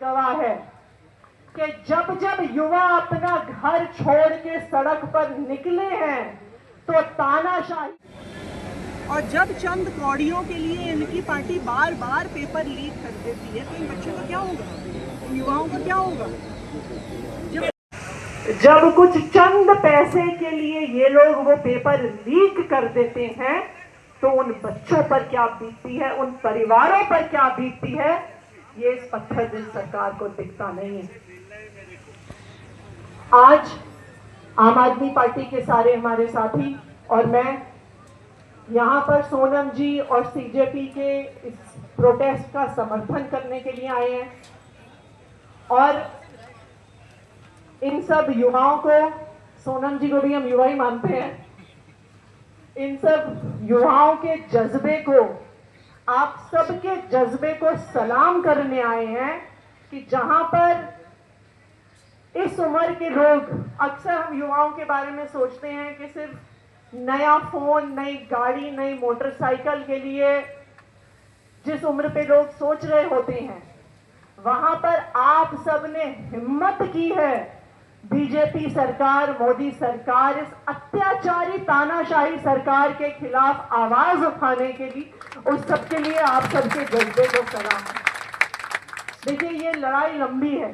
गवाह है कि जब जब युवा अपना घर छोड़ के सड़क पर निकले हैं तो तानाशाही, और जब चंद कौड़ियों के लिए इनकी पार्टी बार बार पेपर लीक कर देती है तो इन बच्चों को क्या होगा, इन युवाओं को क्या होगा? जब कुछ चंद पैसे के लिए ये लोग वो पेपर लीक कर देते हैं तो उन बच्चों पर क्या बीतती है, उन परिवारों पर क्या बीतती है, ये इस पत्थर दिल सरकार को दिखता नहीं है। आज आम आदमी पार्टी के सारे हमारे साथी और मैं यहाँ पर सोनम जी और सीजेपी के इस प्रोटेस्ट का समर्थन करने के लिए आए हैं और इन सब युवाओं को, सोनम जी को भी हम युवा ही मानते हैं, इन सब युवाओं के जज्बे को, आप सबके जज्बे को सलाम करने आए हैं कि जहां पर इस उम्र के लोग, अक्सर हम युवाओं के बारे में सोचते हैं कि सिर्फ नया फोन, नई गाड़ी, नई मोटरसाइकिल के लिए जिस उम्र पे लोग सोच रहे होते हैं, वहां पर आप सबने हिम्मत की है बीजेपी सरकार, मोदी सरकार, इस अत्याचारी तानाशाही सरकार के खिलाफ आवाज उठाने के लिए, उस सबके लिए आप सबके जज्बे को सलाम। देखिए, ये लड़ाई लंबी है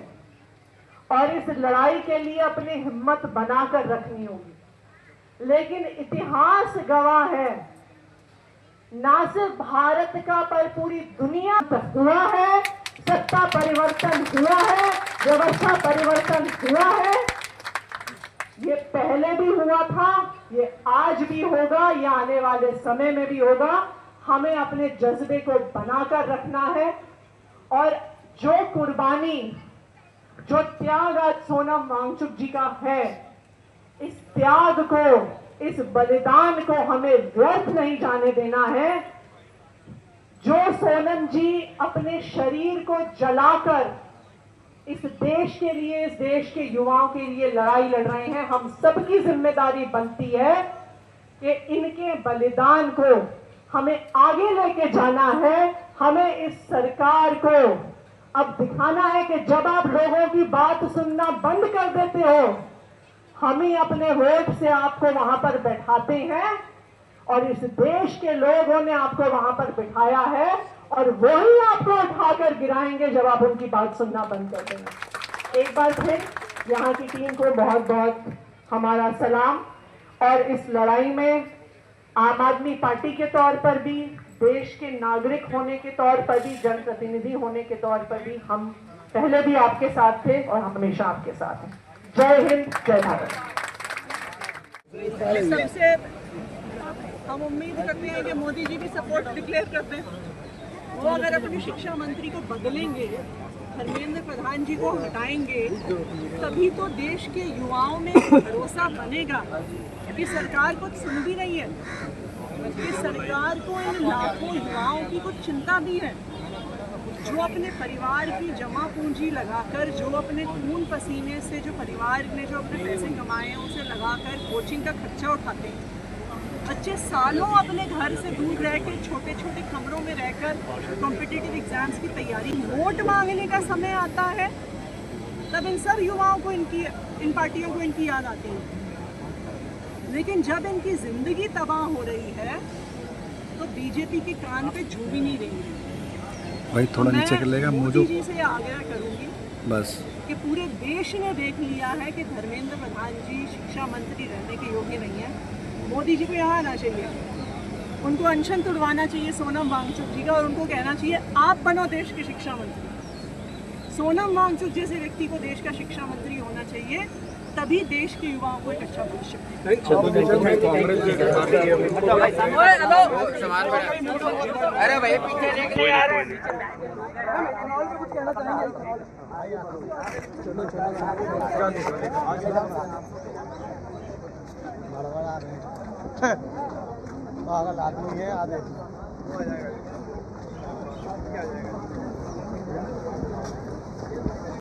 और इस लड़ाई के लिए अपनी हिम्मत बनाकर रखनी होगी, लेकिन इतिहास गवाह है, ना सिर्फ भारत का पर पूरी दुनिया तक हुआ है, सत्ता परिवर्तन हुआ है, व्यवस्था परिवर्तन हुआ है। ये पहले भी हुआ था, ये आज भी होगा, ये आने वाले समय में भी होगा। हमें अपने जज्बे को बनाकर रखना है और जो कुर्बानी, जो त्याग आज सोनम वांगचुक जी का है, इस त्याग को, इस बलिदान को हमें व्यर्थ नहीं जाने देना है। जो सोनम जी अपने शरीर को जलाकर इस देश के लिए, इस देश के युवाओं के लिए लड़ाई लड़ रहे हैं, हम सबकी जिम्मेदारी बनती है कि इनके बलिदान को हमें आगे लेके जाना है। हमें इस सरकार को अब दिखाना है कि जब आप लोगों की बात सुनना बंद कर देते हो, हम ही अपने वोट से आपको वहां पर बैठाते हैं और इस देश के लोगों ने आपको वहां पर बिठाया है और वही आपको उठाकर गिराएंगे जब आप उनकी बात सुनना बंद कर देंगे। एक बार फिर यहाँ की टीम को बहुत बहुत हमारा सलाम। और इस लड़ाई में आम आदमी पार्टी के तौर पर भी, देश के नागरिक होने के तौर पर भी, जनप्रतिनिधि होने के तौर पर भी हम पहले भी आपके साथ थे और हमेशा आपके साथ हैं। जय हिंद, जय भारत। सबसे हम उम्मीद करते हैं कि मोदी जी भी सपोर्ट डिक्लेयर करते हैं। वो अगर अपनी शिक्षा मंत्री को बदलेंगे, धर्मेंद्र प्रधान जी को हटाएंगे, तभी तो देश के युवाओं में भरोसा बनेगा कि सरकार कुछ सुन भी रही है, कि सरकार को इन लाखों युवाओं की कुछ चिंता भी है, जो अपने परिवार की जमा पूंजी लगाकर, जो अपने खून पसीने से, जो परिवार ने जो अपने पैसे कमाए हैं उसे लगाकर कोचिंग का खर्चा उठाते हैं। बच्चे सालों अपने घर से दूर रह के, छोटे छोटे कमरों में रहकर कॉम्पिटिटिव एग्जाम्स की तैयारी, वोट मांगने का समय आता है तब इन सब युवाओं को, इन पार्टियों को इनकी याद आती है। लेकिन जब इनकी जिंदगी तबाह हो रही है तो बीजेपी के कान पे जू भी नहीं रही है। भाई थोड़ा तो नीचे कर लेगा, मोदी जी से आग्रह करूंगी बस कि पूरे देश ने देख लिया है कि धर्मेंद्र प्रधान जी शिक्षा मंत्री रहने के योग्य नहीं है। मोदी जी को यहाँ आना चाहिए, उनको अनशन तुड़वाना चाहिए सोनम वांगचुक जी का और उनको कहना चाहिए आप बनो देश के शिक्षा मंत्री। सोनम वांगचुक जैसे व्यक्ति को देश का शिक्षा मंत्री होना चाहिए, तभी देश के युवाओं को एक अच्छा भविष्य अरे भाई पीछे देख ले यार। पागल आदमी है आधे।